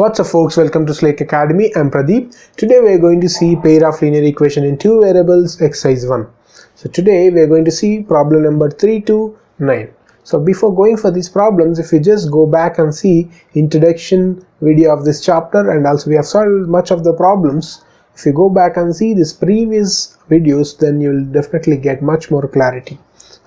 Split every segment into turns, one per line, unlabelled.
What's up folks, welcome to Slake Academy. I'm Pradeep. Today we are going to see pair of linear equation in two variables exercise 1. So today we are going to see problem number 3 to 9. So before going for these problems, if you just go back and see introduction video of this chapter, and also we have solved much of the problems. If you go back and see these previous videos, then you'll definitely get much more clarity.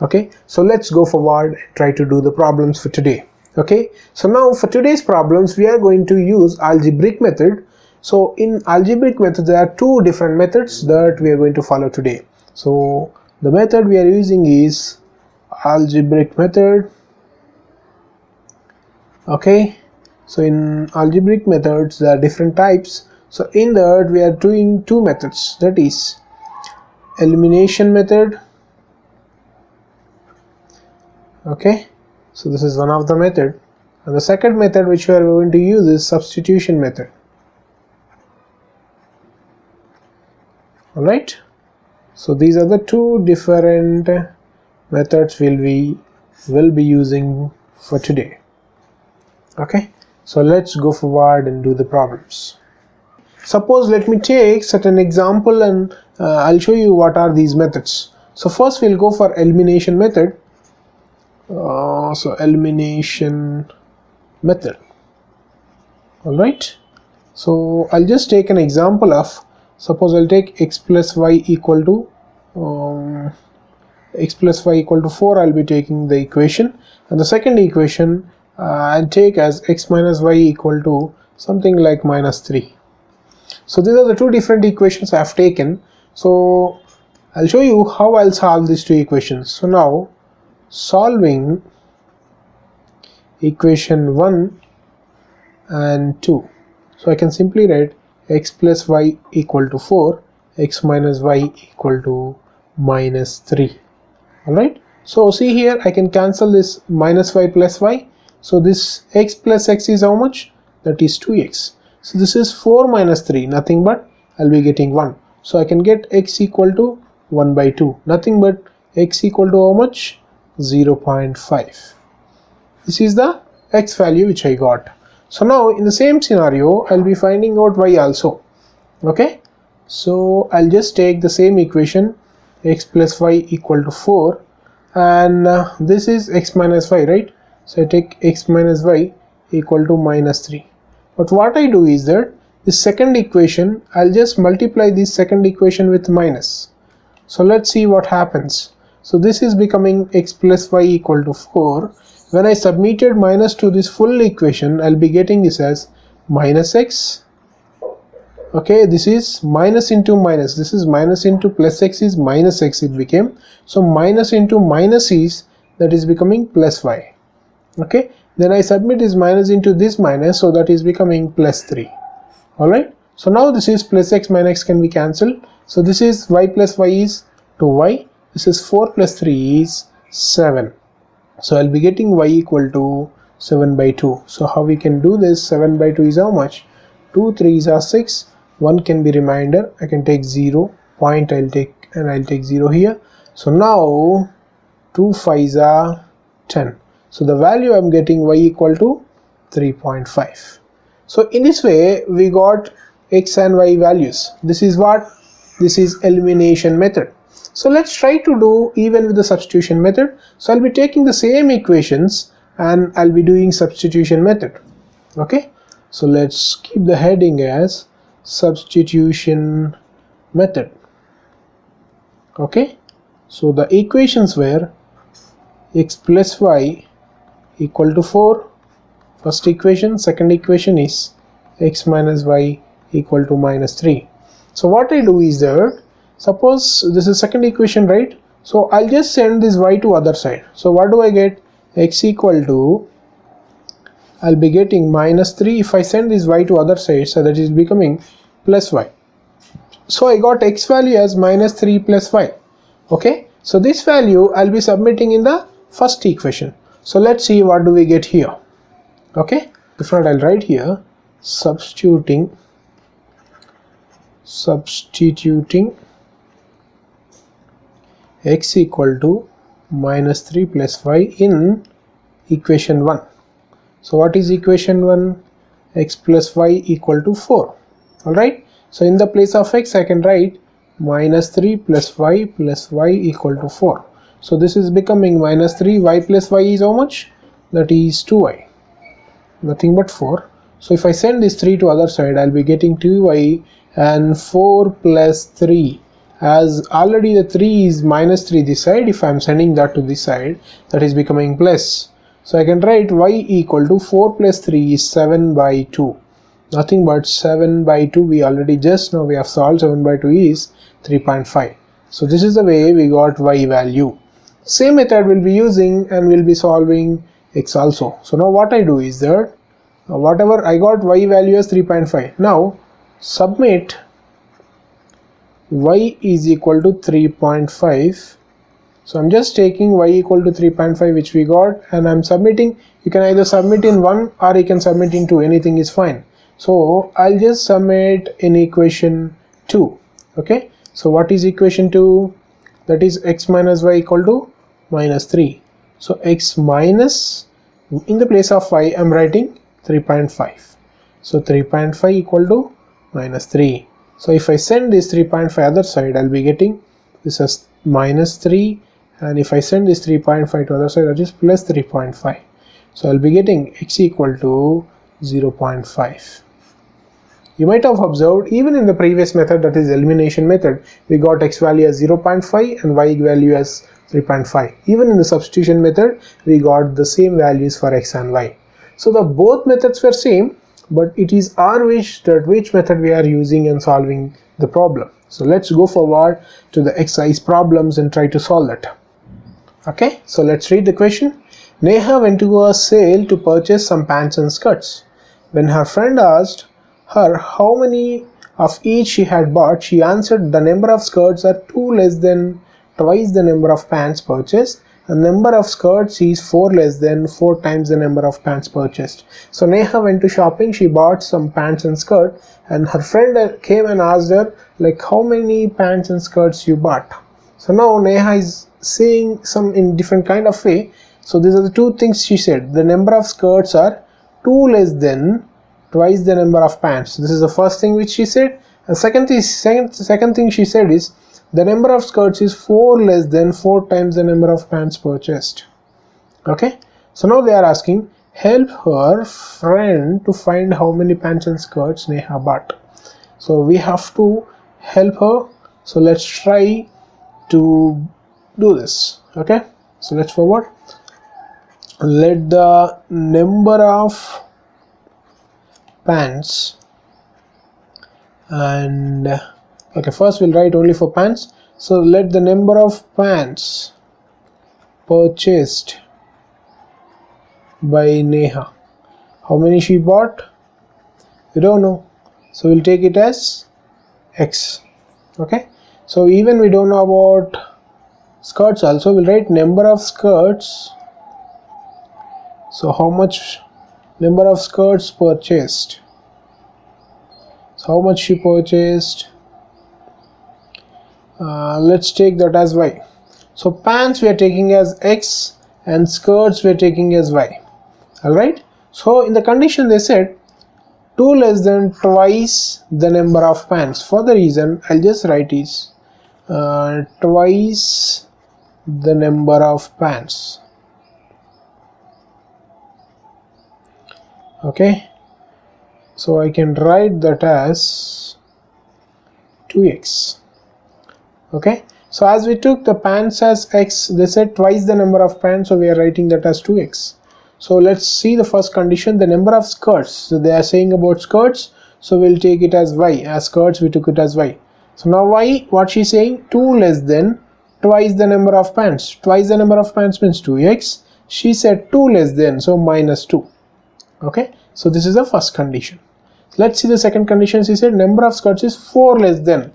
Okay, so let's go forward and try to do the problems for today. Okay, so now for today's problems we are going to use algebraic method. So in algebraic method there are two different methods that we are going to follow today. So the method we are using is algebraic method. Okay, so in algebraic methods there are different types. So in that we are doing two methods, that is elimination method. Okay, so this is one of the method, and the second method which we are going to use is substitution method. Alright, so these are the two different methods we will be using for today. Okay, so let's go forward and do the problems. Suppose let me take certain example and I'll show you what are these methods. So first we'll go for elimination method. So elimination method. Alright, so I'll just take an example of, suppose I'll take x plus y equal to 4. I'll be taking the equation, and the second equation I'll take as x minus y equal to something like -3. So these are the two different equations I have taken. So I'll show you how I'll solve these two equations. So now solving equation 1 and 2, so I can simply write x plus y equal to 4, x minus y equal to -3. Alright, so see here I can cancel this -y plus y, so this x plus x is how much? That is 2x. So this is 4 minus 3, nothing but I'll be getting 1. So I can get x equal to 1 by 2, nothing but x equal to how much? 0.5. This is the x value which I got. So now in the same scenario I'll be finding out y also. Okay, so I'll just take the same equation, x plus y equal to 4, and this is x minus y, right? So I take x minus y equal to -3. But what I do is that this second equation I'll just multiply this second equation with minus. So let's see what happens. So this is becoming x plus y equal to 4. When I submitted minus to this full equation, I'll be getting this as minus x. Okay, this is minus into minus. This is minus into plus x is minus x it became. So minus into minus is, that is becoming plus y. Okay, then I submit this minus into this minus, so that is becoming plus 3. Alright, so now this is plus x minus x can be cancelled. So this is y plus y is 2y. This is 4 plus 3 is 7. So I'll be getting y equal to 7 by 2. So how we can do this? 7 by 2 is how much? 2 3s are 6. 1 can be remainder. I can take 0. Point I'll take, and I'll take 0 here. So now 2 5s are 10. So the value I'm getting y equal to 3.5. So in this way we got x and y values. This is what? This is elimination method. So let's try to do even with the substitution method. So I'll be taking the same equations and I'll be doing substitution method. Okay, so let's keep the heading as substitution method. Okay, so the equations were x plus y equal to 4, first equation. Second equation is x minus y equal to -3. So what I do is that, suppose this is second equation, right? So I'll just send this y to other side. So what do I get? X equal to, I'll be getting -3 if I send this y to other side, so that is becoming plus y. So I got x value as -3 plus y. Okay, so this value I'll be submitting in the first equation. So let's see what do we get here. Okay, before I'll write here substituting x equal to -3 plus y in equation 1. So what is equation 1? x plus y equal to 4. Alright, so in the place of x I can write minus 3 plus y equal to 4. So this is becoming minus 3, y plus y is how much? That is 2y, nothing but 4. So if I send this 3 to other side, I'll be getting 2y and 4 plus 3. As already the 3 is minus 3 this side, if I'm sending that to this side, that is becoming plus. So I can write y equal to 4 plus 3 is 7 by 2. Nothing but 7 by 2. We already just know we have solved 7 by 2 is 3.5. So this is the way we got y value. Same method we'll be using and we'll be solving x also. So now what I do is that whatever I got y value as 3.5. Now submit y is equal to 3.5. So I'm just taking y equal to 3.5 which we got and I'm submitting. You can either submit in 1 or you can submit in 2, anything is fine. So I'll just submit in equation 2. Okay, so what is equation 2? That is x minus y equal to minus 3. So x minus, in the place of y I'm writing 3.5. So 3.5 equal to minus 3. So if I send this 3.5 other side, I'll be getting this as minus 3, and if I send this 3.5 to other side, that is plus 3.5. So I'll be getting x equal to 0.5. You might have observed even in the previous method, that is elimination method, we got x value as 0.5 and y value as 3.5. Even in the substitution method, we got the same values for x and y. So the both methods were same, but it is our wish that which method we are using and solving the problem. So let's go forward to the exercise problems and try to solve that. Okay, so let's read the question. Neha went to a sale to purchase some pants and skirts. When her friend asked her how many of each she had bought, she answered the number of skirts are 2 less than twice the number of pants purchased, and number of skirts is 4 less than 4 times the number of pants purchased. So Neha went to shopping, she bought some pants and skirt, and her friend came and asked her like how many pants and skirts you bought. So now Neha is saying some in different kind of way. So these are the two things she said. The number of skirts are 2 less than twice the number of pants. This is the first thing which she said. And second thing she said is the number of skirts is 4 less than 4 times the number of pants purchased. Okay, so now they are asking help her friend to find how many pants and skirts Neha bought. So we have to help her. So let's try to do this. Okay, so let's forward. Let the number of pants and okay, first we'll write only for pants. So let the number of pants purchased by Neha. How many she bought? We don't know. So we'll take it as x. Okay. So even we don't know about skirts also, we'll write number of skirts. So how much number of skirts purchased? So how much she purchased? Let's take that as y. So pants we are taking as x and skirts we are taking as y. Alright. So in the condition they said 2 less than twice the number of pants. For the reason I'll just write is twice the number of pants. Okay, so I can write that as 2x. Okay, so as we took the pants as x, they said twice the number of pants, so we are writing that as 2x. So let's see the first condition, the number of skirts. So they are saying about skirts, so we'll take it as y. As skirts we took it as y. So now y, what she's saying, 2 less than twice the number of pants. Twice the number of pants means 2x. She said 2 less than, so minus 2. Okay, so this is the first condition. Let's see the second condition. She said number of skirts is 4 less than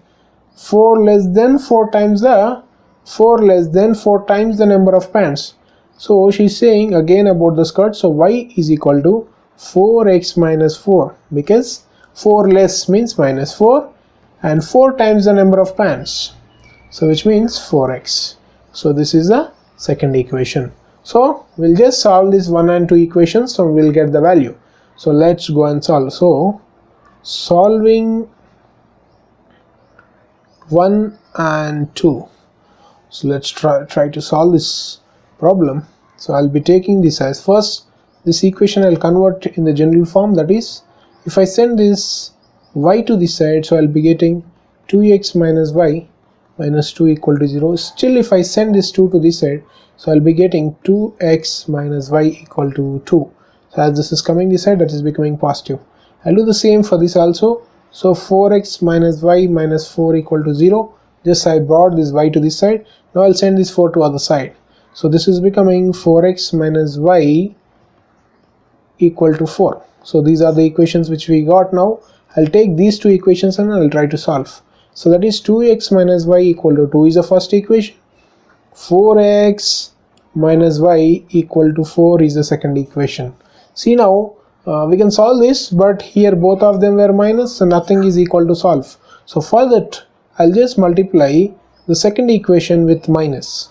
4 times the 4 less than 4 times the number of pants. So she's saying again about the skirt. So y is equal to 4x minus 4, because 4 less means minus 4 and 4 times the number of pants, so which means 4x. So this is the second equation. So we'll just solve this 1 and 2 equations, so we'll get the value. So let's go and solve. So solving 1 and 2. So let's try to solve this problem. So I'll be taking this as first this equation I'll convert in the general form, that is if I send this y to this side, so I'll be getting 2x minus y minus 2 equal to 0. Still if I send this 2 to this side, so I'll be getting 2x minus y equal to 2. So as this is coming this side, that is becoming positive. I'll do the same for this also. So 4x minus y minus 4 equal to 0. Just I brought this y to this side. Now I'll send this 4 to other side. So this is becoming 4x minus y equal to 4. So these are the equations which we got now. I'll take these two equations and I'll try to solve. So that is 2x minus y equal to 2 is the first equation. 4x minus y equal to 4 is the second equation. See now we can solve this, but here both of them were minus, so nothing is equal to solve. So for that I'll just multiply the second equation with minus.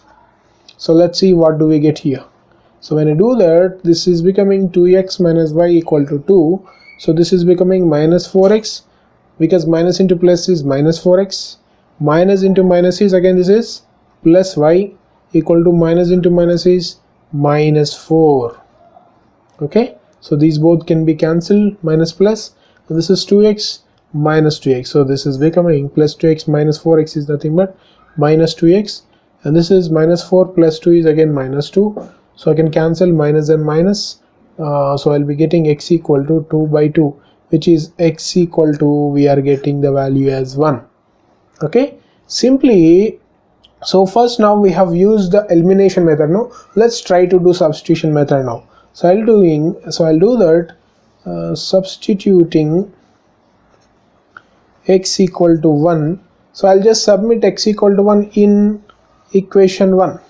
So let's see what do we get here. So when I do that, this is becoming 2x minus y equal to 2. So this is becoming minus 4x, because minus into plus is minus 4x. Minus into minus is, again this is plus y, equal to minus into minus is minus 4. Okay, so these both can be cancelled, minus plus, and this is 2x minus 2x. So this is becoming plus 2x minus 4x is nothing but minus 2x, and this is minus 4 plus 2 is again minus 2. So I can cancel minus and minus. So I'll be getting x equal to 2 by 2, which is x equal to, we are getting the value as 1. Okay, simply. So first now we have used the elimination method. Now let's try to do substitution method now. So I'll do that substituting x equal to 1. So I'll just submit x equal to 1 in equation 1.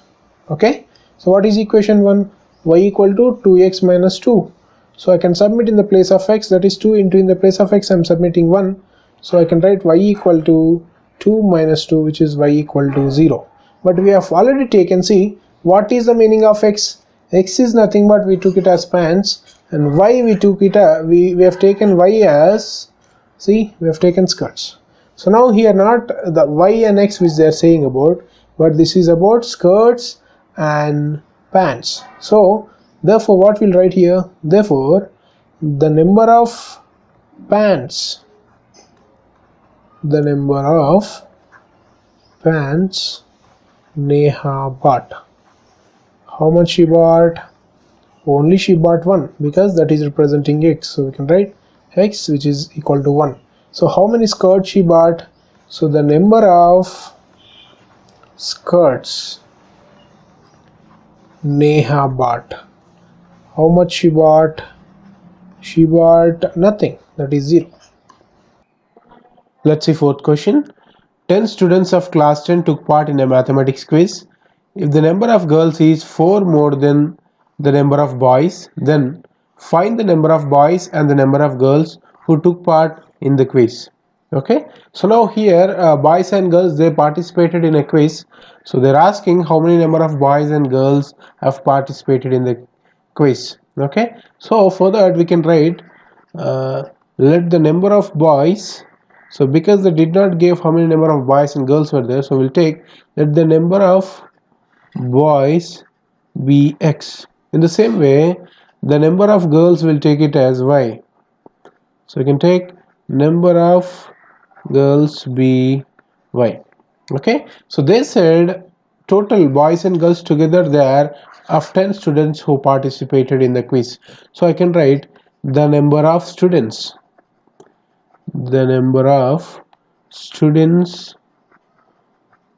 Okay, so what is equation 1? Y equal to 2x minus 2. So I can submit in the place of x, that is 2 into, in the place of x I'm submitting 1. So I can write y equal to 2 minus 2, which is y equal to 0. But we have already taken, see, what is the meaning of x? X is nothing but we took it as pants, and y we took it we have taken y as, see, we have taken skirts. So now here not the y and x which they are saying about, but this is about skirts and pants. So therefore what we'll write here, therefore the number of pants Neha bought. How much she bought? Only she bought 1, because that is representing x. So we can write x, which is equal to 1. So how many skirts she bought? So the number of skirts Neha bought. How much she bought? She bought nothing, that is 0. Let's see fourth question. 10 students of class 10 took part in a mathematics quiz. If the number of girls is 4 more than the number of boys, then find the number of boys and the number of girls who took part in the quiz. Okay, so now here boys and girls, they participated in a quiz. So they're asking how many number of boys and girls have participated in the quiz. Okay, so for that we can write let the number of boys, so because they did not give how many number of boys and girls were there, so we'll take let the number of boys be x. In the same way, the number of girls will take it as y. So you can take number of girls be y. Okay, so they said total boys and girls together there of 10 students who participated in the quiz. So I can write the number of students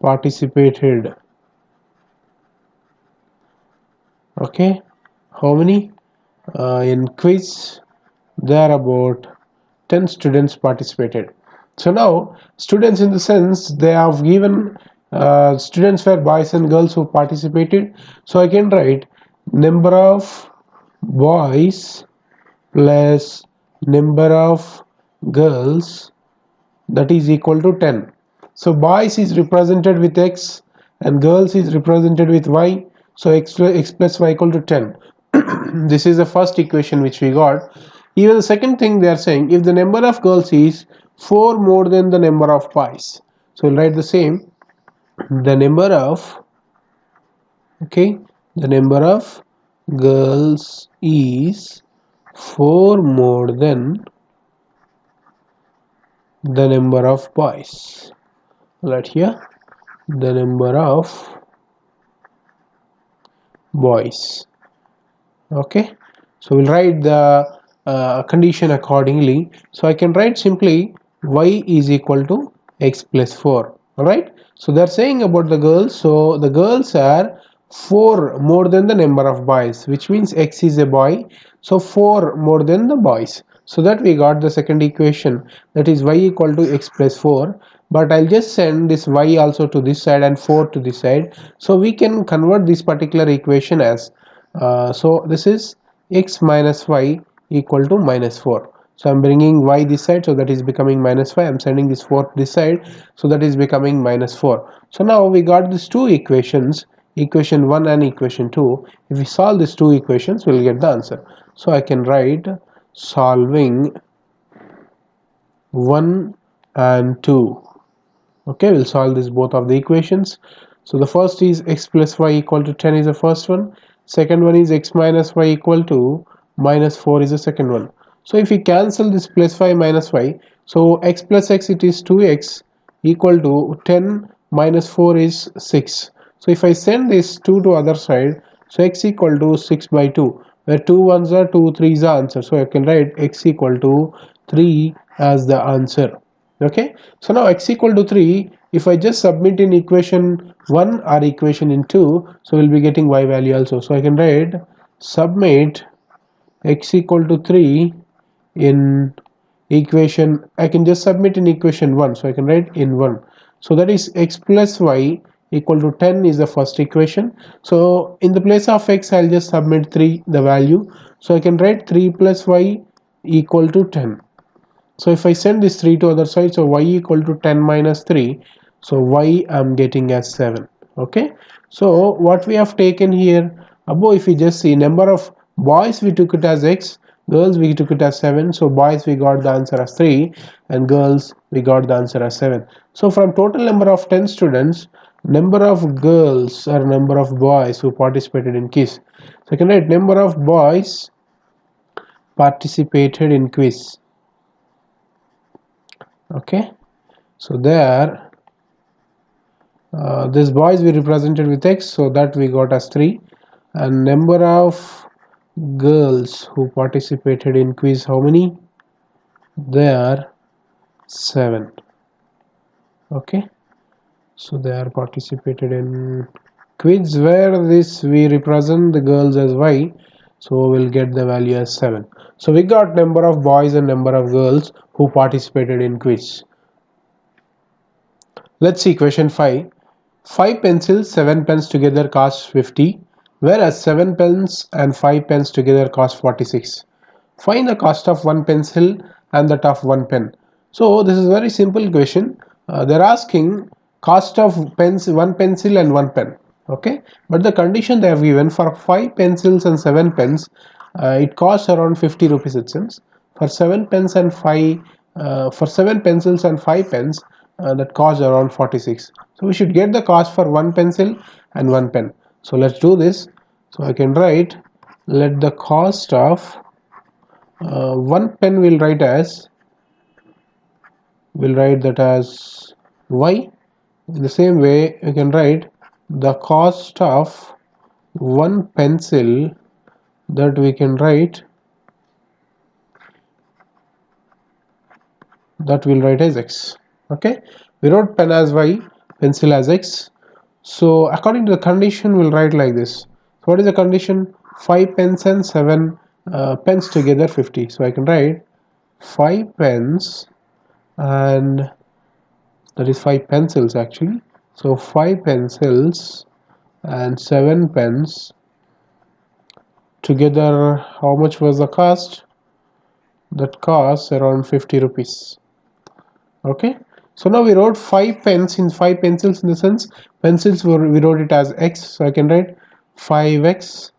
participated. Okay, how many in quiz? There about 10 students participated. So now students, in the sense they have given students were boys and girls who participated. So I can write number of boys plus number of girls, that is equal to 10. So boys is represented with x and girls is represented with y. So x plus y equal to 10. This is the first equation which we got. Even the second thing they are saying, if the number of girls is 4 more than the number of boys, so we'll write the same. The number of, okay, the number of girls is 4 more than the number of boys. Right here, the number of boys. Okay, so we'll write the condition accordingly. So I can write simply y is equal to x plus 4. Alright, so they're saying about the girls, so the girls are 4 more than the number of boys, which means x is a boy, so 4 more than the boys. So that we got the second equation, that is y equal to x plus 4. But I'll just send this y also to this side and 4 to this side, so we can convert this particular equation as so this is x minus y equal to minus 4. So I'm bringing y this side, so that is becoming minus 5. I'm sending this 4 this side, so that is becoming minus 4. So now we got these two equations, equation 1 and equation 2. If we solve these two equations, we'll get the answer. So I can write solving 1 and 2. Okay, we'll solve this both of the equations. So the first is x plus y equal to 10 is the first one. Second one is x minus y equal to minus 4 is the second one. So if we cancel this plus 5 minus y, so x plus x, it is 2x equal to 10 minus 4 is 6. So if I send this 2 to other side, so x equal to 6 by 2, where 2 ones are 2, 3 is the answer. So I can write x equal to 3 as the answer. Okay, so now x equal to 3, if I just submit in equation 1 or equation in 2, so we'll be getting y value also. So I can write submit x equal to 3 in equation, I can just submit in equation 1, so I can write in 1. So that is x plus y equal to 10 is the first equation. So in the place of x, I'll just submit 3 the value, so I can write 3 plus y equal to 10. So if I send this 3 to other side, so y equal to 10 minus 3, so y I'm getting as 7. Okay, so what we have taken here above, if we just see number of boys, we took it as x, girls we took it as 7. So boys we got the answer as 3 and girls we got the answer as 7. So from total number of 10 students, number of girls or number of boys who participated in quiz. So I can write number of boys participated in quiz. Okay, so there this boys we represented with x, so that we got as 3, and number of girls who participated in quiz, how many? They are 7. Okay, so they are participated in quiz, where this we represent the girls as y, so we'll get the value as 7. So we got number of boys and number of girls who participated in quiz. Let's see question 5. 5 pencils, 7 pens together cost 50, whereas 7 pens and 5 pens together cost 46. Find the cost of one pencil and that of one pen. So this is a very simple question. They're asking cost of pens, one pencil and one pen. Okay, but the condition they have given for 5 pencils and 7 pens, it costs around 50 rupees it seems. For 7 pens and 5 for 7 pencils and 5 pens, that costs around 46. So we should get the cost for one pencil and one pen. So let's do this. So I can write, let the cost of one pen will write as, we'll write that as y. In the same way, you can write the cost of one pencil, that we can write, that we'll write as x. Okay, we wrote pen as y, pencil as x. So according to the condition, we'll write like this. So what is the condition? 5 pens and 7 pens together 50. So I can write 5 pens and that is 5 pencils actually. So 5 pencils and 7 pens together, how much was the cost? That costs around 50 rupees. Okay, so now we wrote 5 pens in 5 pencils, in the sense pencils we wrote it as x, so I can write 5x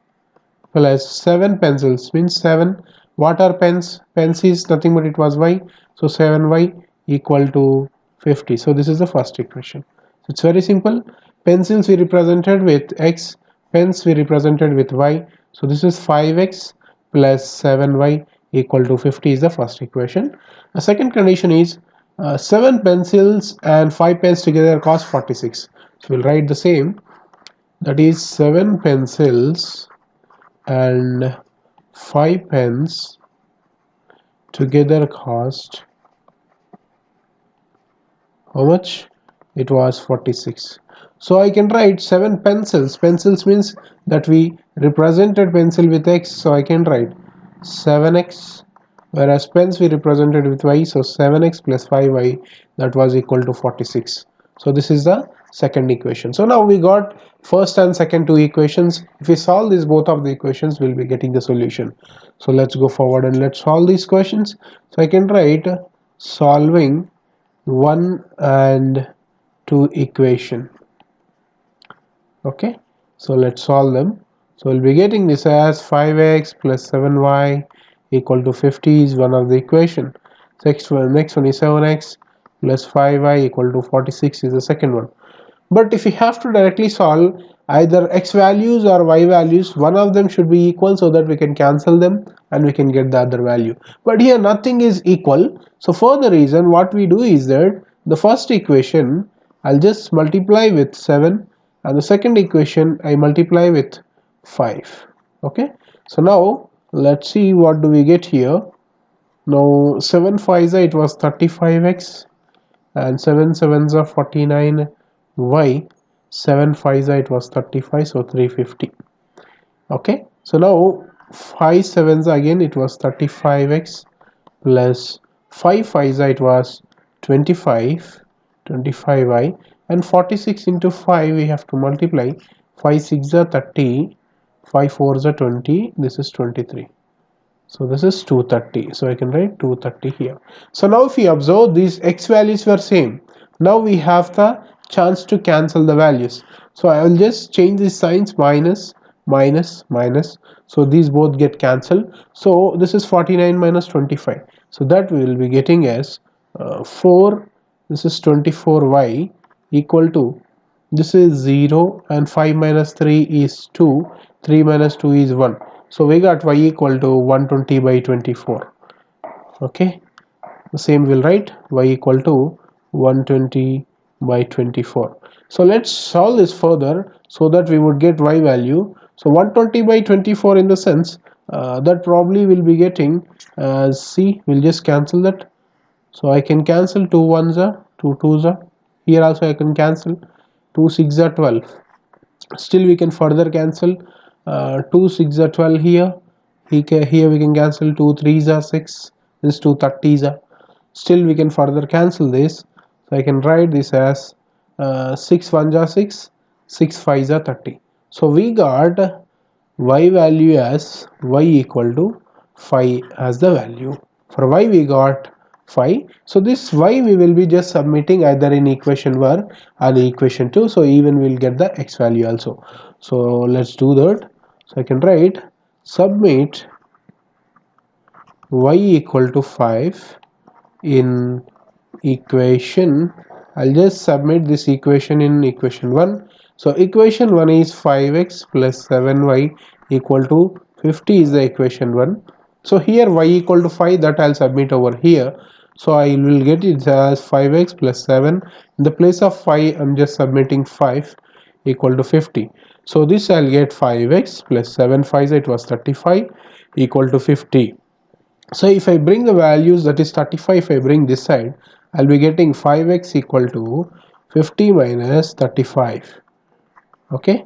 plus 7 pencils means 7. What are pens? Pens is nothing but it was y. So 7y equal to 50. So this is the first equation. So it's very simple. Pencils we represented with x, pens we represented with y. So this is 5x plus 7y equal to 50 is the first equation. The second condition is 7 pencils and 5 pens together cost 46. So we'll write the same. That is 7 pencils and 5 pens together cost how much? It was 46. So I can write 7 pencils. Pencils means that we represented pencil with x, so I can write 7x, whereas pens we represented with y, so 7x plus 5y, that was equal to 46. So this is the second equation. So now we got first and second two equations. If we solve these both of the equations, we'll be getting the solution. So let's go forward and let's solve these questions. So I can write solving 1 and 2 equation. Okay, so let's solve them. So we'll be getting this as 5x plus 7y equal to 50 is one of the equation. Next one is 7x plus 5y equal to 46 is the second one. But if we have to directly solve either x values or y values, one of them should be equal so that we can cancel them and we can get the other value. But here nothing is equal. So for the reason, what we do is that the first equation I'll just multiply with 7 and the second equation I multiply with 5. Okay, so now let's see what do we get here. Now 7 5s it was 35x and 7 7s are 49 y, 7 5s it was 35, so 350. Okay, so now 5 7s again it was 35x plus 5 5s it was 25y, and 46 into 5 we have to multiply. 5 6 are 30, 5 4s are 20, this is 23. So this is 230. So I can write 230 here. So now if we observe, these x values were same. Now we have the chance to cancel the values. So I will just change the signs, minus, minus, minus. So these both get cancelled. So this is 49 minus 25. So that we will be getting as 4. This is 24y equal to, this is 0 and 5 minus 3 is 2. 3 minus 2 is 1. So we got y equal to 120 by 24. Okay, the same we'll write y equal to 120 by 24. So let's solve this further so that we would get y value. So 120 by 24 in the sense that probably will be getting c, we'll just cancel that. So I can cancel 2 1s are 2 2s are, here also I can cancel 2 6 are 12. Still we can further cancel 2 6 are 12 here. Here we can cancel 2 3s are 6, this 2 30s are. Still we can further cancel this. So I can write this as 6 1s are 6, 6 5s are 30. So we got y value as y equal to 5 as the value. For y we got 5. So this y we will be just submitting either in equation 1 or equation 2. So even we'll get the x value also. So let's do that. So I can write submit y equal to 5 in equation. I'll just submit this equation in equation 1. So equation 1 is 5x plus 7y equal to 50 is the equation 1. So here y equal to 5, that I'll submit over here. So I will get it as 5x plus 7. In the place of 5 I'm just submitting 5 equal to 50. So this I'll get 5x plus 7 5, it was 35 equal to 50. So if I bring the values, that is 35, if I bring this side, I'll be getting 5x equal to 50 minus 35. Okay,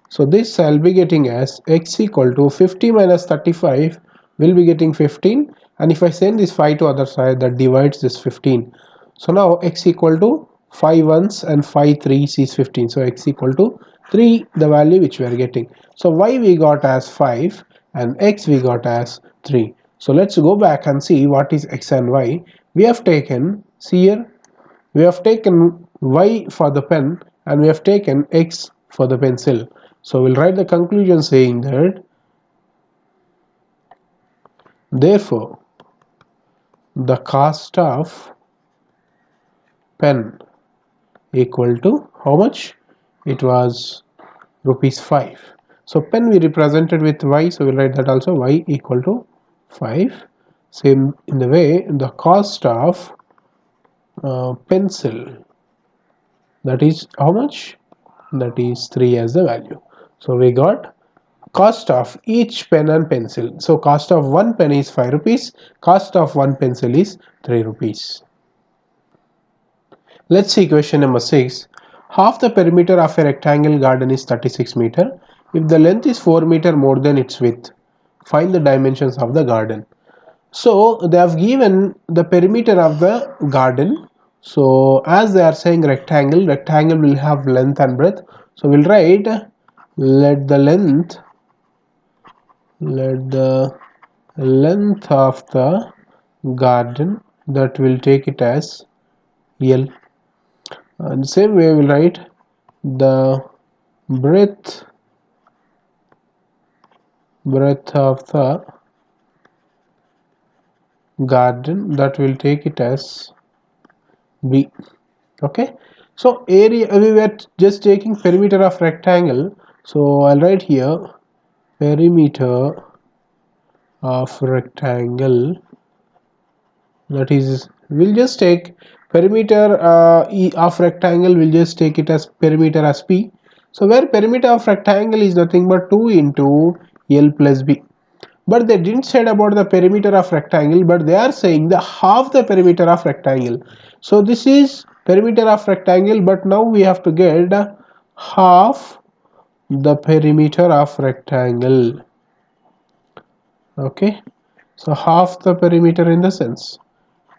so this I'll be getting as x equal to 50 minus 35 will be getting 15, and if I send this 5 to other side, that divides this 15. So now x equal to 5 ones and 5 3s is 15. So x equal to 3, the value which we are getting. So y we got as 5 and x we got as 3. So let's go back and see what is x and y. We have taken, see here, we have taken y for the pen and we have taken x for the pencil. So we'll write the conclusion saying that Therefore the cost of pen equal to how much? It was rupees 5. So pen we represented with y, so we'll write that also, y equal to 5. Same in the way, the cost of pencil, that is how much? That is 3 as the value. So we got cost of each pen and pencil. So cost of one pen is 5 rupees, cost of one pencil is 3 rupees. Let's see question number 6. Half the perimeter of a rectangle garden is 36 meter. If the length is 4 meter more than its width, find the dimensions of the garden. So they have given the perimeter of the garden. So as they are saying rectangle, rectangle will have length and breadth. So we'll write let the length of the garden, that will take it as L. And same way we'll write the breadth of the garden, that will take it as B. Okay, so area, we were just taking perimeter of rectangle, so I'll write here perimeter of rectangle, that is, we'll just take perimeter of rectangle, we'll just take it as perimeter as P. So where perimeter of rectangle is nothing but 2 into L plus B. But they didn't say about the perimeter of rectangle, but they are saying the half the perimeter of rectangle. So this is perimeter of rectangle, but now we have to get half the perimeter of rectangle. Okay, so half the perimeter, in the sense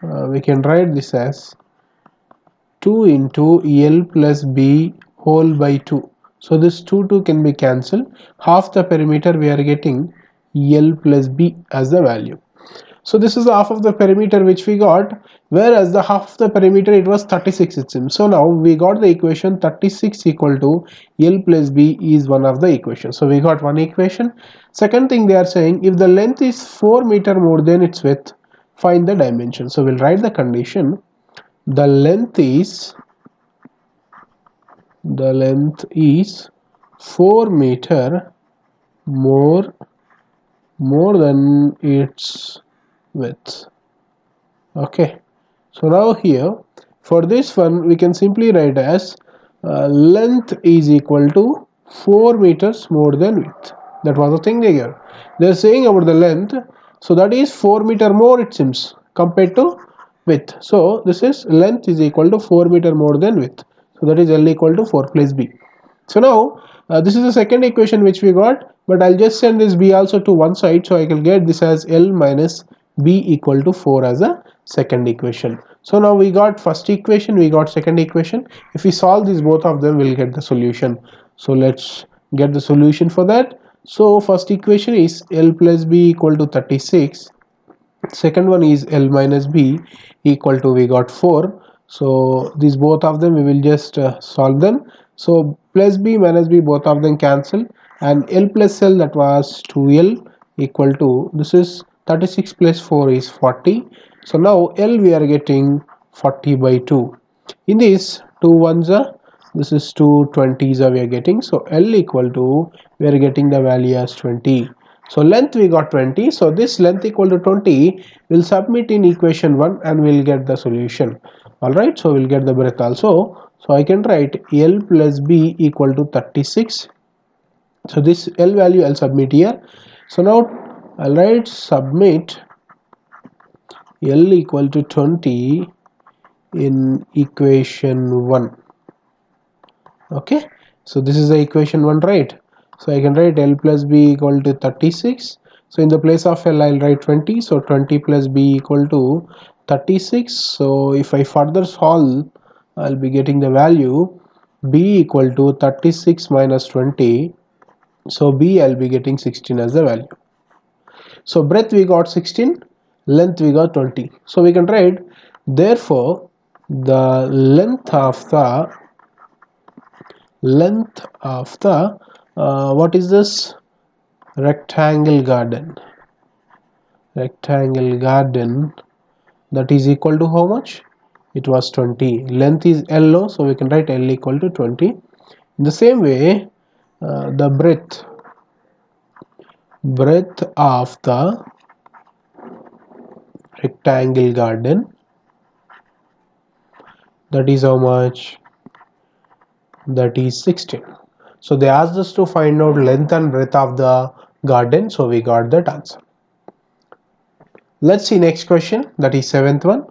we can write this as 2 into L plus B whole by 2. So this 2 can be cancelled. Half the perimeter we are getting L plus B as the value. So this is the half of the perimeter which we got, whereas the half of the perimeter it was 36 it seems. So now we got the equation 36 equal to L plus B is one of the equations. So we got one equation. Second thing they are saying, if the length is 4 meter more than its width, find the dimension. So we'll write the condition. The length is 4 meter more than its width. Okay, so now here for this one we can simply write as length is equal to 4 meters more than width. That was the thing here. They are saying about the length, so that is 4 meter more it seems compared to width. So this is length is equal to 4 meter more than width. So that is L equal to 4 plus B. So now this is the second equation which we got, but I'll just send this B also to one side, so I can get this as L minus B equal to 4 as a second equation. So now we got first equation, we got second equation. If we solve these both of them, we'll get the solution. So let's get the solution for that. So first equation is L plus B equal to 36. Second one is L minus B equal to, we got 4. So these both of them we will just solve them. So plus B minus B, both of them cancel, and L plus L, that was 2L equal to, this is 36 plus 4 is 40. So now L we are getting 40 by 2. In this 2 ones are, this is 2 20s we are getting. So L equal to, we are getting the value as 20. So length we got 20. So this length equal to 20 will submit in equation 1 and we'll get the solution. Alright, so we'll get the breadth also. So I can write L plus B equal to 36. So this L value I'll submit here. So now I'll write submit L equal to 20 in equation 1. Okay, so this is the equation 1, right? So I can write L plus B equal to 36. So in the place of L I'll write 20. So 20 plus B equal to 36. So if I further solve, I'll be getting the value B equal to 36 minus 20. So B I'll be getting 16 as the value. So breadth we got 16, length we got 20. So we can write, therefore the length of the what is this, rectangle garden, rectangle garden, that is equal to how much? It was 20. Length is L, so we can write L equal to 20. In the same way, the breadth of the rectangle garden, that is how much? That is 16. So they asked us to find out length and breadth of the garden, so we got that answer. Let's see next question, that is 7th one.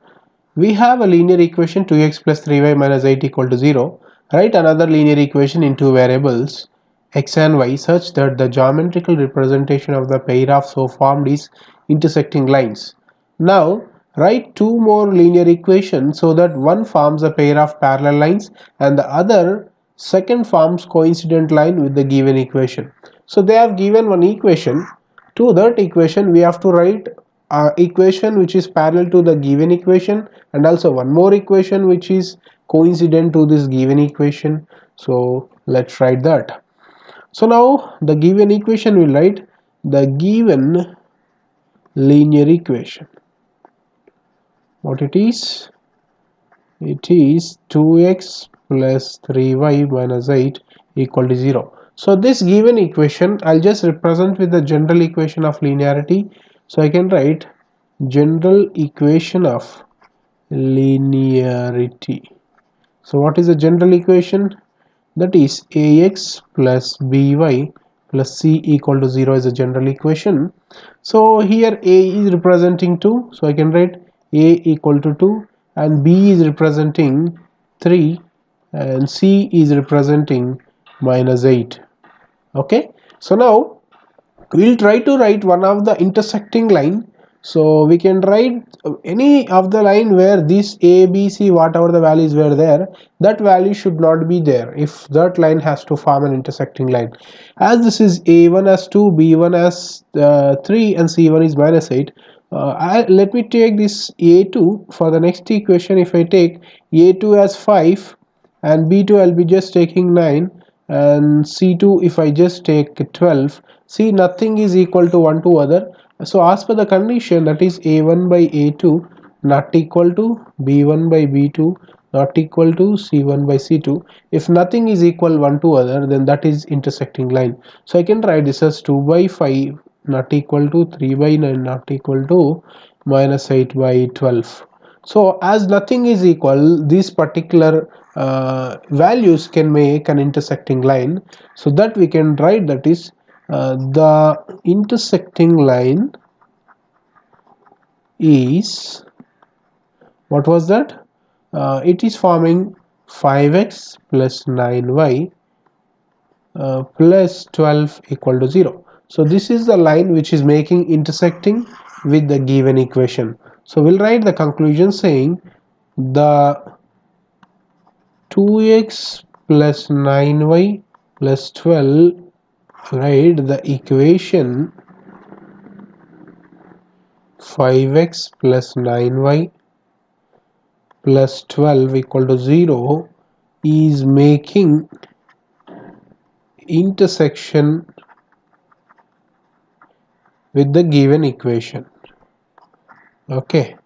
We have a linear equation 2x plus 3y minus 8 equal to 0. Write another linear equation in two variables x and y such that the geometrical representation of the pair of so formed is intersecting lines. Now write two more linear equations so that one forms a pair of parallel lines and the other second forms coincident line with the given equation. So they have given one equation. To that equation we have to write equation which is parallel to the given equation and also one more equation which is coincident to this given equation. So let's write that. So now the given equation will write the given linear equation. What it is? It is 2x plus 3y minus 8 equal to 0. So this given equation I'll just represent with the general equation of linearity. So I can write general equation of linearity. So what is the general equation? That is ax plus by plus c equal to 0 is a general equation. So here a is representing 2, so I can write a equal to 2, and b is representing 3 and c is representing minus 8. Okay, so now we'll try to write one of the intersecting line. So we can write any of the line where this a b c whatever the values were there, that value should not be there if that line has to form an intersecting line. As this is a1 as 2, b1 as 3 and c1 is minus 8, let me take this a2 for the next equation. If I take a2 as 5 and b2 I'll be just taking 9 and c2 if I just take 12. See, nothing is equal to one to other. So as per the condition, that is a1 by a2 not equal to b1 by b2 not equal to c1 by c2. If nothing is equal one to other, then that is intersecting line. So I can write this as 2 by 5 not equal to 3 by 9 not equal to minus 8 by 12. So as nothing is equal, these particular values can make an intersecting line. So that we can write, that is the intersecting line is, what was that? It is forming 5x plus 9y plus 12 equal to 0. So this is the line which is making intersecting with the given equation. So we'll write the conclusion saying the 2x plus 9y plus 12, write the equation 5x plus 9y plus 12 equal to 0 is making intersection with the given equation. Okay,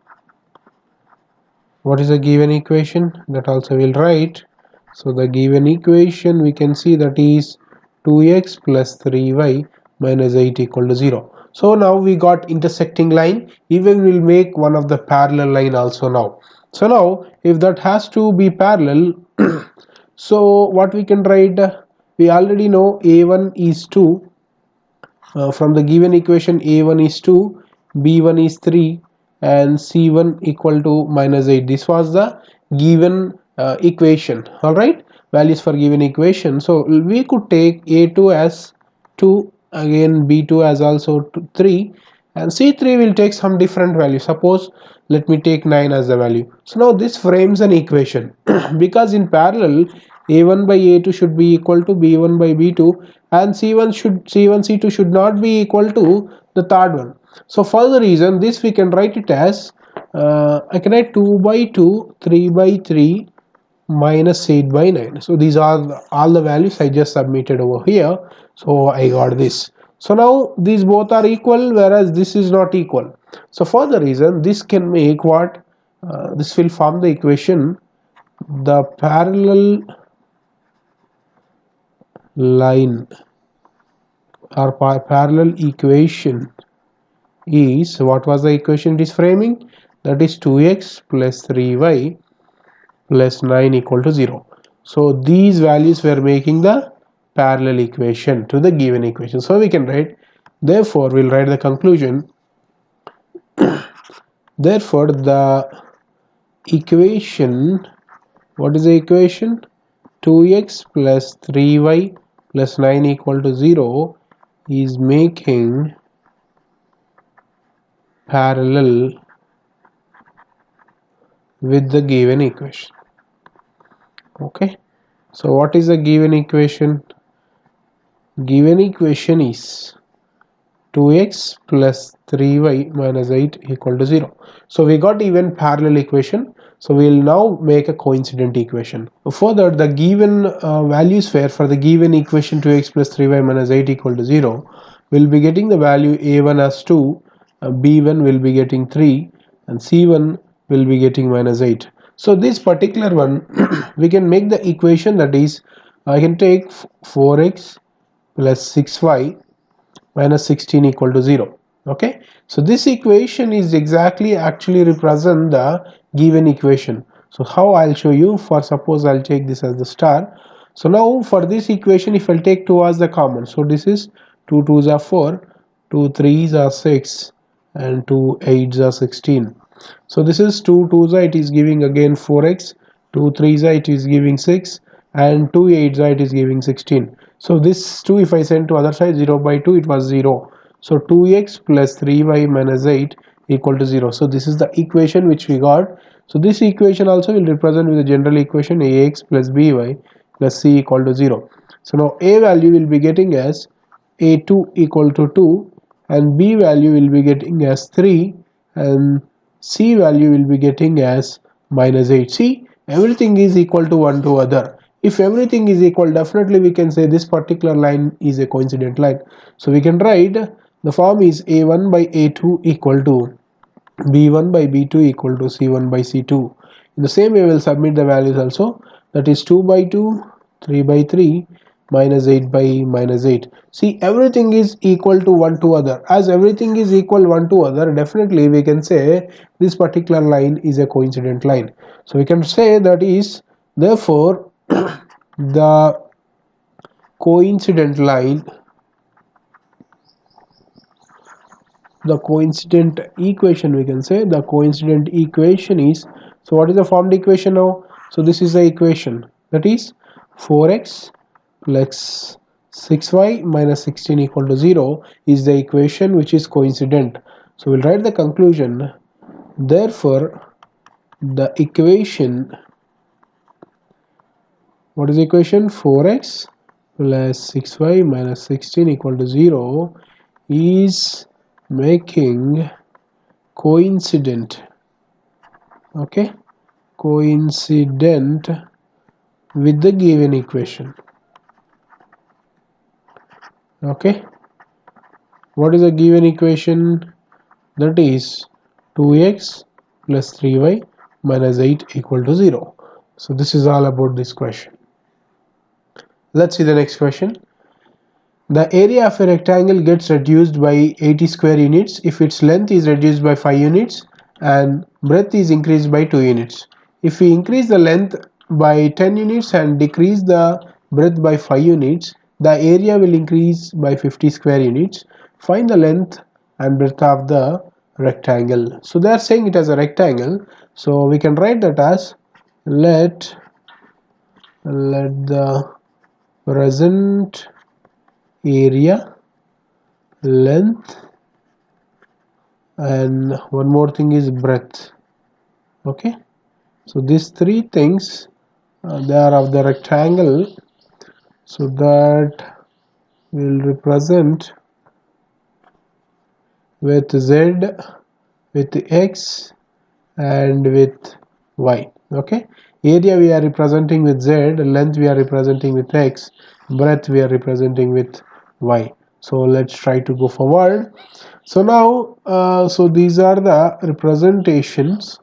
what is the given equation? That also we'll write. So the given equation we can see that is 2x plus 3y minus 8 equal to 0. So now we got intersecting line. Even we'll make one of the parallel line also now. So now if that has to be parallel, so what we can write, we already know a1 is 2. From the given equation a1 is 2, b1 is 3 and c1 equal to minus 8. This was the given equation. Alright, values for given equation. So we could take a2 as 2, again b2 as also 3, and c3 will take some different value. Suppose let me take 9 as the value. So now this frames an equation because in parallel a1 by a2 should be equal to b1 by b2 and c1 c2 should not be equal to the third one. So for the reason this we can write it as I can write 2 by 2, 3 by 3 minus 8 by 9. So these are all the values I just submitted over here. So I got this. So now these both are equal whereas this is not equal. So for the reason, this can make what this will form the equation, the parallel line or parallel equation is, what was the equation it is framing? That is 2x plus 3y plus 9 equal to 0. So these values were making the parallel equation to the given equation. So we can write, therefore we'll write the conclusion, therefore the equation, what is the equation? 2x plus 3y plus 9 equal to 0 is making parallel with the given equation. Okay, so what is the given equation? Given equation is 2x plus 3y minus 8 equal to 0. So we got even parallel equation. So we will now make a coincident equation. Further, the given values were for the given equation 2x plus 3y minus 8 equal to 0, we'll be getting the value a1 as 2, b1 will be getting 3, and c1 will be getting minus 8. So this particular one we can make the equation, that is, I can take 4x plus 6y minus 16 equal to 0. Okay, so this equation is exactly actually represent the given equation. So how I'll show you, for suppose I'll take this as the star. So now for this equation, if I'll take 2 as the common, so this is 2 2s are 4, 2 3s are 6, and 2 8s are 16. So this is 2 2s are, it is giving again 4x, 2 3s are, it is giving 6, and 2 8s are, it is giving 16. So this 2, if I send to other side, 0 by 2, it was 0. So 2x plus 3y minus 8 equal to 0. So this is the equation which we got. So this equation also will represent with the general equation ax plus by plus c equal to 0. So now a value will be getting as a2 equal to 2, and b value will be getting as 3, and c value will be getting as minus 8. See, everything is equal to one to other. If everything is equal, definitely we can say this particular line is a coincident line. So we can write the form is a1 by a2 equal to b1 by b2 equal to c1 by c2. In the same way, we will submit the values also, that is 2 by 2, 3 by 3, minus 8 by minus 8. See, everything is equal to one to other. As everything is equal one to other, definitely we can say this particular line is a coincident line. So we can say that is, therefore the coincident line, the coincident equation, we can say the coincident equation is, so what is the formed equation now? So this is the equation, that is 4x plus 6y minus 16 equal to 0 is the equation which is coincident. So we'll write the conclusion, therefore the equation, what is the equation? 4x plus 6y minus 16 equal to 0 is making coincident, okay, coincident with the given equation. Okay, what is the given equation? That is 2x plus 3y minus 8 equal to 0. So this is all about this question. Let's see the next question. The area of a rectangle gets reduced by 80 square units if its length is reduced by 5 units and breadth is increased by 2 units. If we increase the length by 10 units and decrease the breadth by 5 units, the area will increase by 50 square units. Find the length and breadth of the rectangle. So they are saying it as a rectangle. So we can write that as let the present area, length, and one more thing is breadth. Okay, so these three things they are of the rectangle, so that will represent with z, with x, and with y. Okay, area we are representing with z, length we are representing with x, breadth we are representing with y. So let's try to go forward. So now so these are the representations.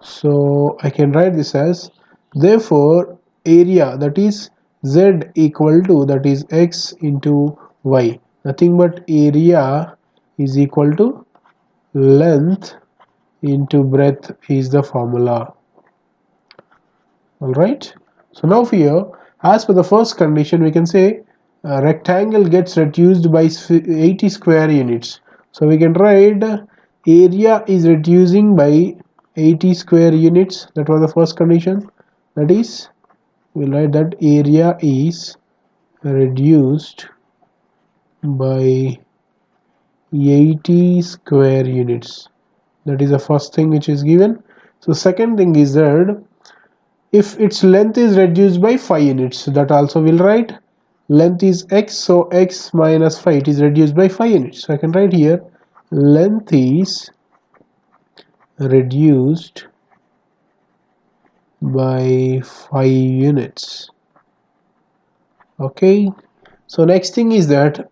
So I can write this as, therefore area, that is z equal to, that is x into y, nothing but area is equal to length into breadth is the formula. Alright, so now here, as per the first condition, we can say a rectangle gets reduced by 80 square units. So we can write area is reducing by 80 square units. That was the first condition. That is, we'll write that area is reduced by 80 square units. That is the first thing which is given. So second thing is that if its length is reduced by 5 units, that also will write length is x, so x minus 5, it is reduced by 5 units. So I can write here length is reduced by 5 units. Okay, so next thing is that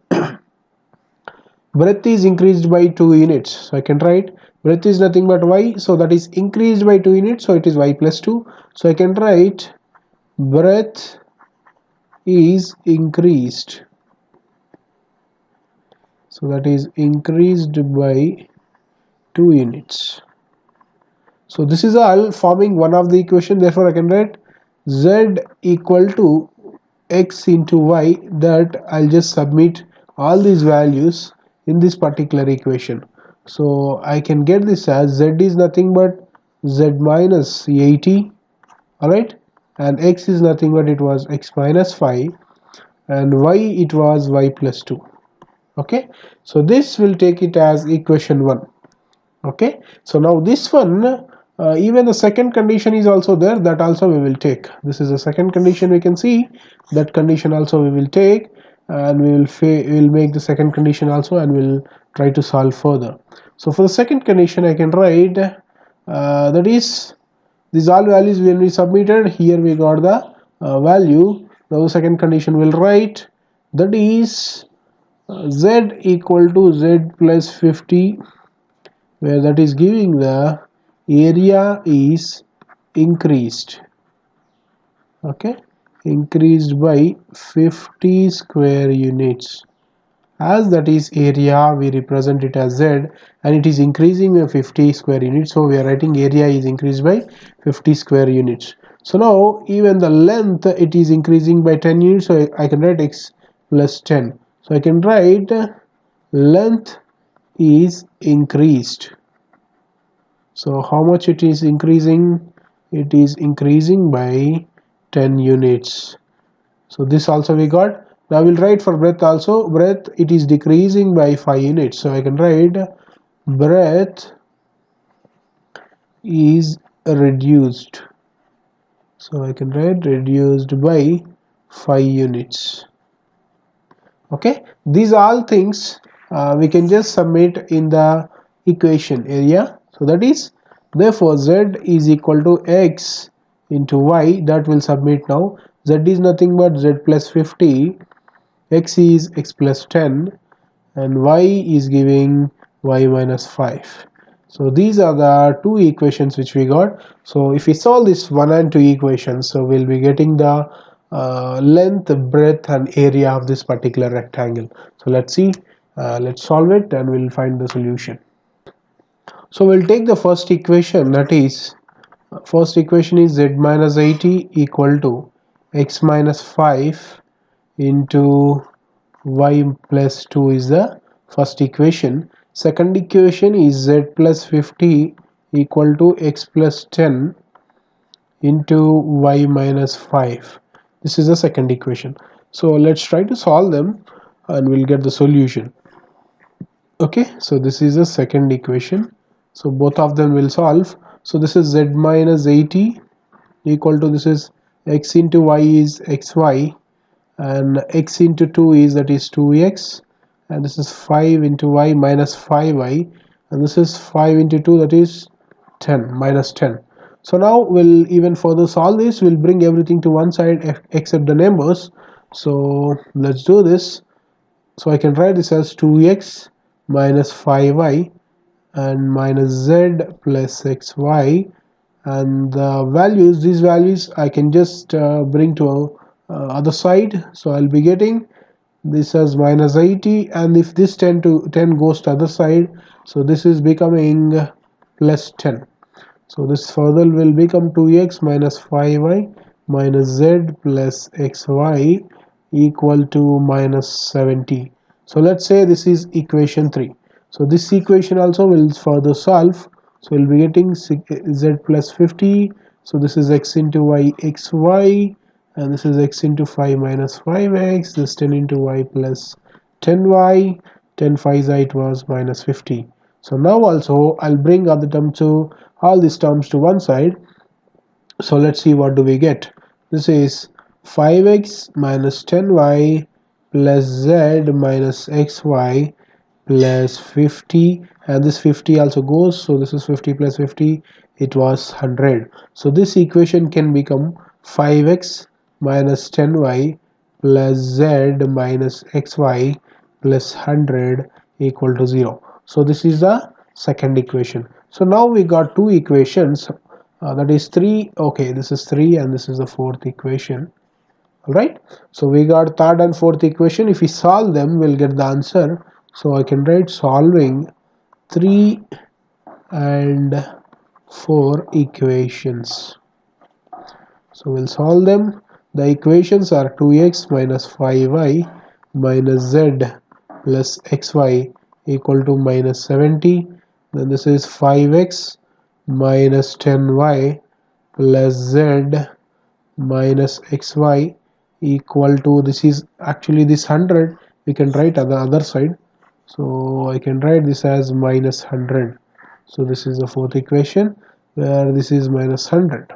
breadth is increased by 2 units. So I can write breadth is nothing but y, so that is increased by 2 units, so it is y plus 2. So I can write breadth is increased, so that is increased by 2 units. So this is all forming one of the equation. Therefore I can write z equal to x into y, that I'll just submit all these values in this particular equation. So I can get this as z is nothing but z minus 80, alright, and x is nothing but it was x minus 5, and y it was y plus 2. Okay, so this will take it as equation 1. Okay, so now this one, even the second condition is also there, that also we will take. This is the second condition, we can see that condition also we will take, and we will make the second condition also, and we'll try to solve further. So for the second condition I can write that is, these all values will be submitted. Here we got the value. Now the second condition will write, that is z equal to z plus 50, where that is giving the area is increased. Okay, increased by 50 square units. As that is area, we represent it as z, and it is increasing by 50 square units, so we are writing area is increased by 50 square units. So now even the length, it is increasing by 10 units, so I can write x plus 10. So I can write length is increased. So how much it is increasing? It is increasing by 10 units. So this also we got. Now we'll write for breadth also. Breadth, it is decreasing by 5 units. So I can write breadth is reduced. So I can write reduced by 5 units. Okay, these all things we can just submit in the equation area. So that is, therefore z is equal to x into y, that will submit now. Z is nothing but z plus 50, x is x plus 10, and y is giving y minus 5. So these are the two equations which we got. So if we solve this 1 and 2 equations, so we'll be getting the length, breadth and area of this particular rectangle. So let's see, let's solve it and we'll find the solution. So we'll take the first equation, that is, first equation is z minus 80 equal to x minus 5 into y plus 2 is the first equation. Second equation is z plus 50 equal to x plus 10 into y minus 5. This is the second equation. So let's try to solve them and we'll get the solution. Okay, so this is the second equation. So both of them will solve. So this is z minus 80 equal to, this is x into y is xy, and x into 2 is, that is 2x, and this is 5 into y minus 5y, and this is 5 into 2, that is 10 minus 10. So now we'll even further solve this. We'll bring everything to one side except the numbers. So let's do this. So I can write this as 2x minus 5y and minus z plus xy, and the values, these values I can just bring to other side. So I'll be getting this as minus 80, and if this 10 goes to other side, so this is becoming plus 10. So this further will become 2x minus 5y minus z plus xy equal to minus 70. So let's say this is equation 3. So this equation also will further solve. So we'll be getting z plus 50. So this is x into y xy, and this is x into 5 minus 5x. This 10 into y plus 10y. 10 5 it was minus 50. So now also I'll bring other term to all these terms to one side. So let's see what do we get. This is 5x minus 10y plus z minus xy plus 50, and this 50 also goes, so this is 50 plus 50, it was 100. So this equation can become 5x minus 10y plus z minus xy plus 100 equal to 0. So this is the second equation. So now we got two equations, that is 3. Okay, this is 3 and this is the fourth equation. Alright, so we got third and fourth equation. If we solve them, we'll get the answer. So I can write solving 3 and 4 equations. So we'll solve them. The equations are 2x minus 5y minus z plus xy equal to minus 70. Then this is 5x minus 10y plus z minus xy equal to, this is actually this 100, we can write on the other side. So I can write this as minus 100. So this is the fourth equation where this is minus 100.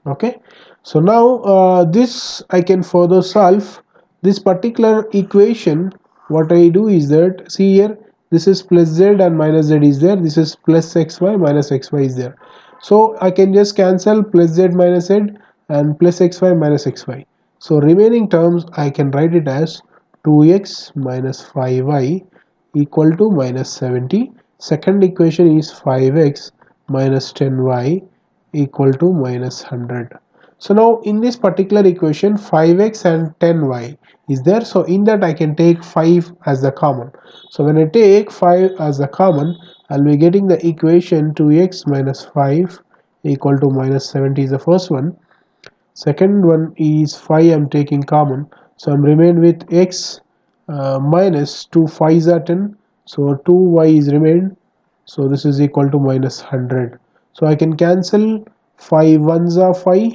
Okay, so now this I can further solve this particular equation. What I do is that, see here, this is plus z and minus z is there, this is plus xy minus xy is there. So I can just cancel plus z minus z and plus xy minus xy. So remaining terms I can write it as 2x minus 5y equal to minus 70. Second equation is 5x minus 10y equal to minus 100. So now in this particular equation 5x and 10y is there, so in that I can take 5 as the common. So when I take 5 as the common, I'll be getting the equation 2x minus 5 equal to minus 70 is the first one. Second one is 5 I'm taking common, so I'm remain with x minus 2 5's are 10, so 2y is remained, so this is equal to minus 100. So I can cancel 5 1's are 5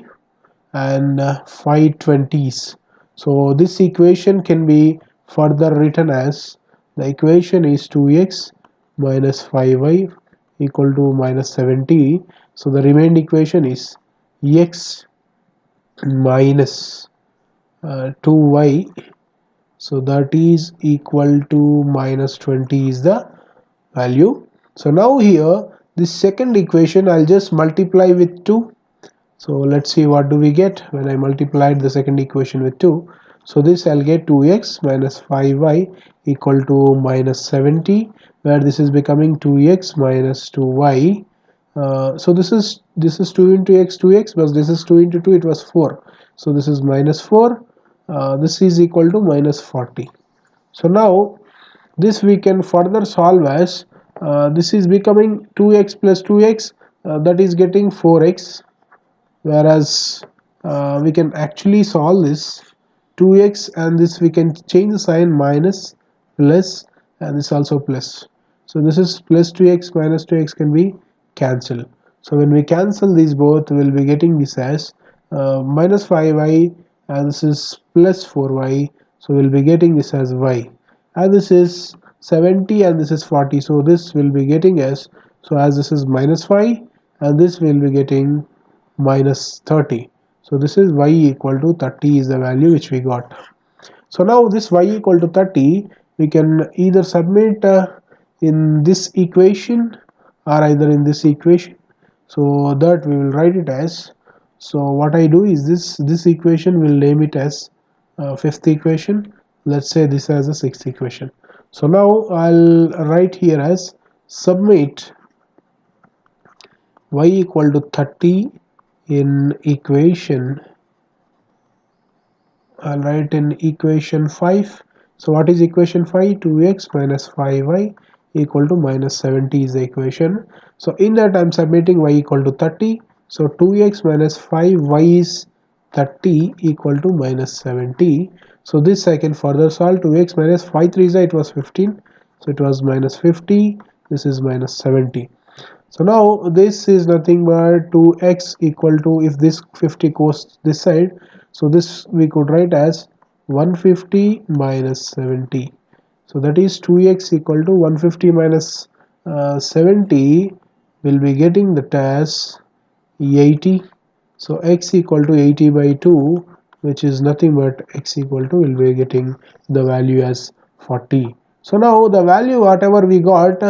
and 5 20's. So this equation can be further written as, the equation is 2x minus 5y equal to minus 70. So the remaining equation is x minus 2y, so that is equal to minus 20 is the value. So now here this second equation I'll just multiply with 2. So let's see what do we get when I multiplied the second equation with 2. So this I'll get 2x minus 5y equal to minus 70, where this is becoming 2x minus 2y. So this is 2 into x 2x, but this is 2 into 2, it was 4. So this is minus 4. This is equal to minus 40. So now this we can further solve as, this is becoming 2x plus 2x, that is getting 4x, whereas we can actually solve this 2x and this we can change the sign, minus plus, and this also plus. So this is plus 2x minus 2x can be cancelled. So when we cancel these both, we will be getting this as minus 5y, and this is plus 4y, so we will be getting this as y, and this is 70 and this is 40, so this will be getting as, so as this is minus 5 and this will be getting minus 30. So this is y equal to 30 is the value which we got. So now this y equal to 30 we can either submit in this equation or either in this equation. So that we will write it as, so what I do is this equation will name it as fifth equation, let's say this as a sixth equation. So now I'll write here as submit y equal to 30 in equation. I'll write in equation 5. So what is equation 5? 2x minus 5y equal to minus 70 is the equation. So in that I'm submitting y equal to 30. So 2x minus 5y is 30 equal to minus 70. So this I can further solve. 2x minus 5 3 it was 15. So it was minus 50. This is minus 70. So now this is nothing but 2x equal to, if this 50 goes this side, so this we could write as 150 minus 70. So that is 2x equal to 150 minus 70 will be getting that as 80. So x equal to 80 by 2, which is nothing but x equal to, will be getting the value as 40. So now the value whatever we got,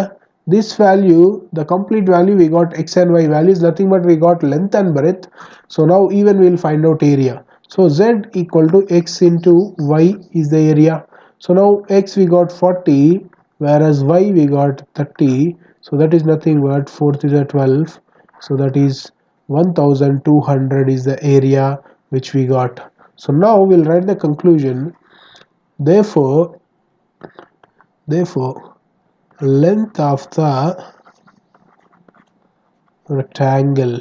this value, the complete value we got x and y values, nothing but we got length and breadth. So now even we will find out area. So z equal to x into y is the area. So now x we got 40 whereas y we got 30. So that is nothing but 4 to the 12. So that is 1200 is the area which we got. So now we'll write the conclusion. Therefore length of the rectangle,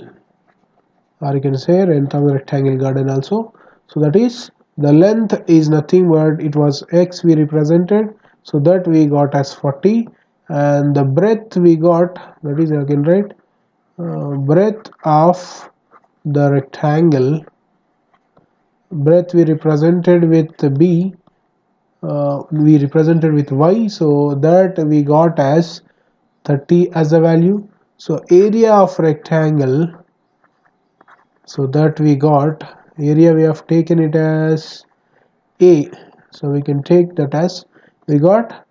or you can say length of the rectangle garden also. So that is, the length is nothing but, it was x we represented, so that we got as 40, and the breadth we got, that is I can write breadth of the rectangle, breadth we represented with b, we represented with y, so that we got as 30 as a value. So area of rectangle, so that we got, area we have taken it as a, so we can take that as, we got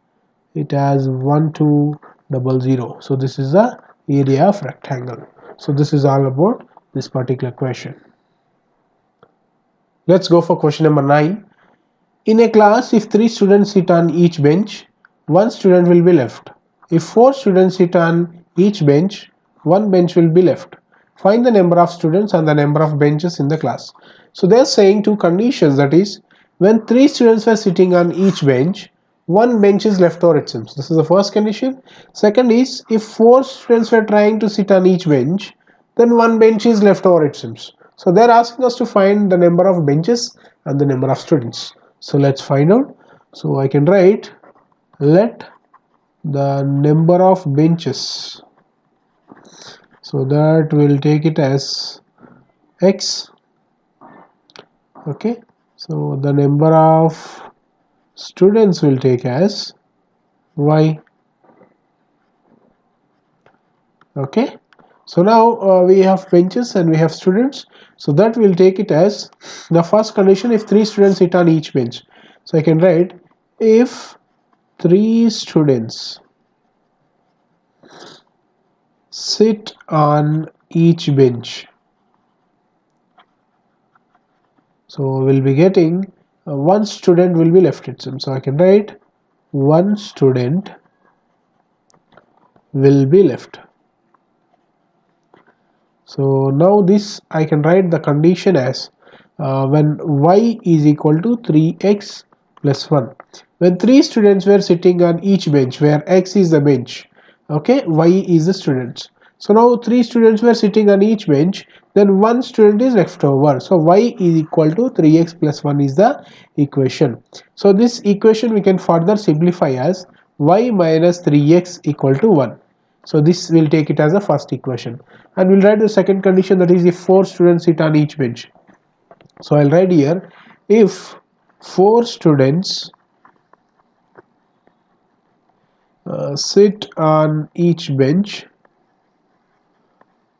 it as 1200. So this is the area of rectangle. So this is all about this particular question. Let's go for question number 9. In a class, if 3 students sit on each bench, 1 student will be left. If 4 students sit on each bench, 1 bench will be left. Find the number of students and the number of benches in the class. So they are saying two conditions, that is, when 3 students were sitting on each bench, 1 bench is left over, it seems. This is the first condition. Second is, if 4 students were trying to sit on each bench, then 1 bench is left over, it seems. So they are asking us to find the number of benches and the number of students. So let's find out. So I can write, let the number of benches, so that will take it as x. Okay, so the number of students will take as y. Okay, so now we have benches and we have students, so that will take it as the first condition, if 3 students sit on each bench. So I can write, if 3 students sit on each bench, so we'll be getting 1 student will be left, it seems. So I can write 1 student will be left. So now this I can write the condition as when y is equal to 3x plus 1. When 3 students were sitting on each bench, where x is the bench, okay, y is the students. So now 3 students were sitting on each bench, then 1 student is left over. So y is equal to 3x plus 1 is the equation. So this equation we can further simplify as y minus 3x equal to 1. So this will take it as a first equation, and we'll write the second condition, that is if 4 students sit on each bench. So I'll write here, if 4 students sit on each bench,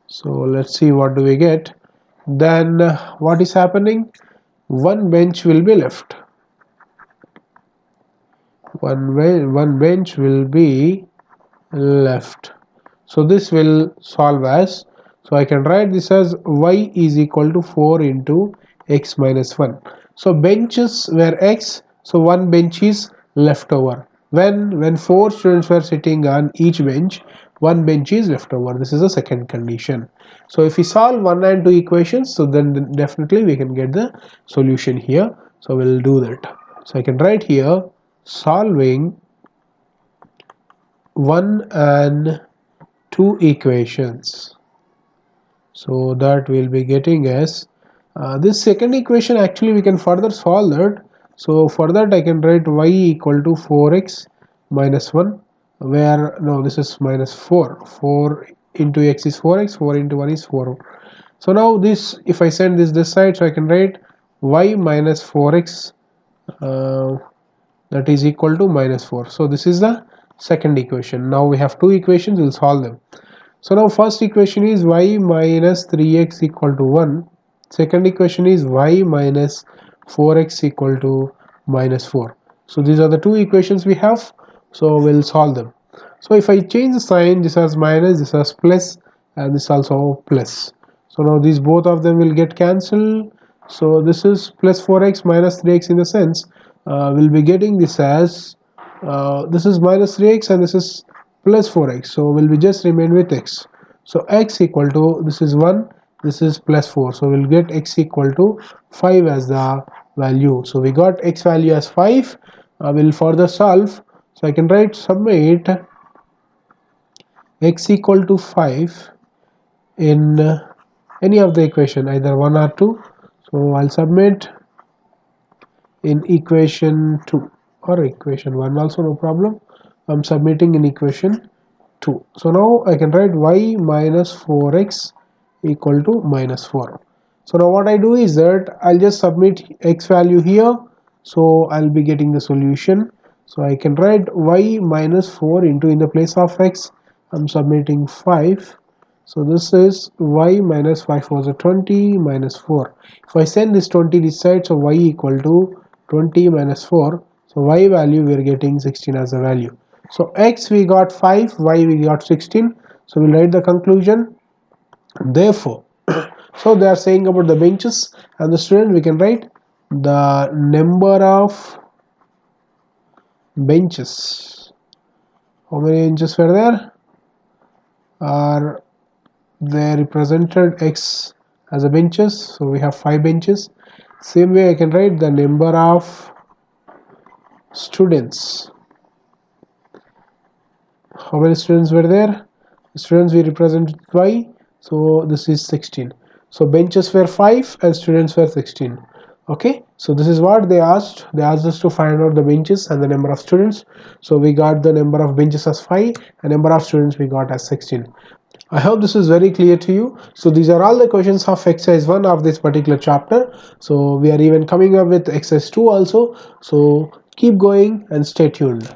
so let's see what do we get. Then what is happening, 1 bench will be left, one bench will be left. So this will solve as, so I can write this as y is equal to 4 into x minus 1. So benches were x, So one bench is left over. When 4 students were sitting on each bench, one bench is left over. This is the second condition. So if we solve 1 and 2 equations, so then definitely we can get the solution here. So we'll do that. So I can write here solving 1 and 2 equations. So that we'll be getting as this second equation. Actually we can further solve that. So for that I can write y equal to 4x minus 1, where no, this is minus 4. 4 into x is 4x, 4 into 1 is 4. So now this, if I send this side, so I can write y minus 4x that is equal to minus 4. So this is the second equation. Now we have two equations, we'll solve them. So now first equation is y minus 3x equal to 1. Second equation is y minus 4x equal to minus 4. So these are the two equations we have. So we'll solve them. So if I change the sign, this has minus, this has plus, and this also plus. So now these both of them will get cancelled. So this is plus 4x minus 3x in the sense we'll be getting this as this is minus 3x and this is plus 4x. So we'll be just remain with x. So x equal to, this is 1, this is plus 4. So we'll get x equal to 5 as the value. So we got x value as 5. We'll further solve. So I can write submit x equal to 5 in any of the equation, either 1 or 2. So I'll submit in equation 2 or equation 1 also, no problem. I'm submitting in equation 2. So now I can write y minus 4x equal to minus 4. So now what I do is that I'll just submit x value here. So I'll be getting the solution. So I can write y minus 4 into, in the place of x, I'm submitting 5. So this is y minus 5 was a 20 minus 4. If I send this 20 this side, so y equal to 20 minus 4. So y value we are getting 16 as a value. So x we got 5, y we got 16. So we'll write the conclusion. Therefore, so they are saying about the benches and the student, we can write the number of benches. How many benches were there? Are they represented x as a benches? So we have 5 benches. Same way I can write the number of students. How many students were there? Students we represented y. So this is 16. So benches were 5 and students were 16. Okay, so this is what they asked. They asked us to find out the benches and the number of students. So we got the number of benches as 5 and number of students we got as 16. I hope this is very clear to you. So these are all the questions of exercise 1 of this particular chapter. So we are even coming up with exercise 2 also. So keep going and stay tuned.